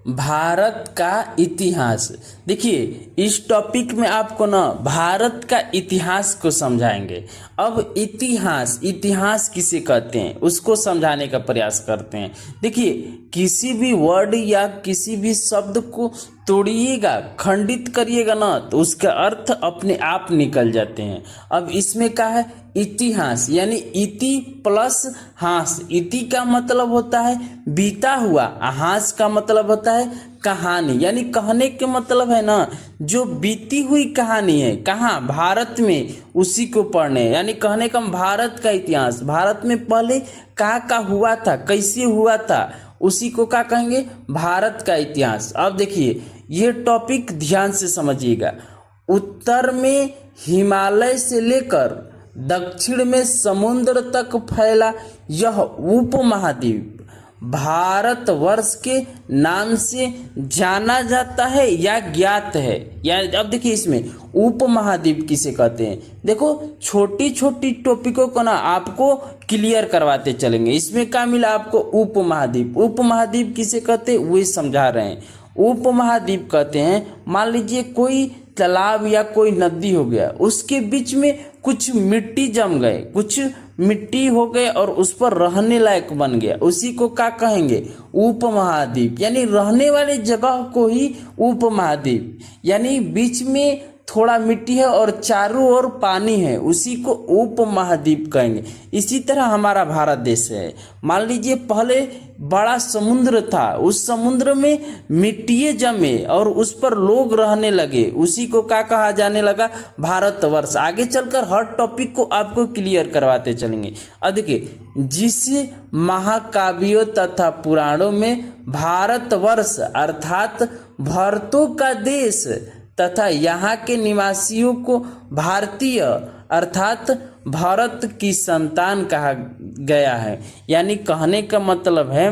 भारत का इतिहास। देखिए, इस टॉपिक में आपको ना भारत का इतिहास को समझाएंगे। अब इतिहास इतिहास किसे कहते हैं उसको समझाने का प्रयास करते हैं। देखिए, किसी भी वर्ड या किसी भी शब्द को तोड़िएगा, खंडित करिएगा ना, तो उसका अर्थ अपने आप निकल जाते हैं। अब इसमें क्या है, इतिहास यानी इति प्लस हास। इति का मतलब होता है बीता हुआ, हास का मतलब होता है कहानी, यानी कहने के मतलब है ना जो बीती हुई कहानी है, कहाँ, भारत में, उसी को पढ़ने, यानी कहने का भारत का इतिहास, भारत में पहले का हुआ था, कैसे हुआ था, उसी को क्या कहेंगे, भारत का इतिहास। अब देखिए, ये टॉपिक ध्यान से समझिएगा। उत्तर में हिमालय से लेकर दक्षिण में समुद्र तक फैला यह उपमहाद्वीप भारतवर्ष के नाम से जाना जाता है या ज्ञात है। या अब देखिए, इसमें उपमहाद्वीप किसे कहते हैं। देखो, छोटी छोटी टॉपिकों को ना आपको क्लियर करवाते चलेंगे। इसमें क्या मिला आपको, उपमहाद्वीप। उपमहाद्वीप किसे कहते हैं वही समझा रहे हैं। उपमहाद्वीप कहते हैं, मान लीजिए कोई तालाब या कोई नदी हो गया, उसके बीच में कुछ मिट्टी जम गए, कुछ मिट्टी हो गए और उस पर रहने लायक बन गया, उसी को क्या कहेंगे, उपमहाद्वीप। यानी रहने वाले जगह को ही उपमहाद्वीप, यानी बीच में थोड़ा मिट्टी है और चारों ओर पानी है, उसी को उपमहाद्वीप कहेंगे। इसी तरह हमारा भारत देश है। मान लीजिए पहले बड़ा समुद्र था, उस समुद्र में मिट्टी जमे और उस पर लोग रहने लगे, उसी को क्या कहा जाने लगा, भारतवर्ष। आगे चलकर हर टॉपिक को आपको क्लियर करवाते चलेंगे। अब देखिए, जिस महाकाव्यों तथा पुराणों में भारतवर्ष अर्थात भारतों का देश तथा यहाँ के निवासियों को भारतीय अर्थात भारत की संतान कहा गया है। यानी कहने का मतलब है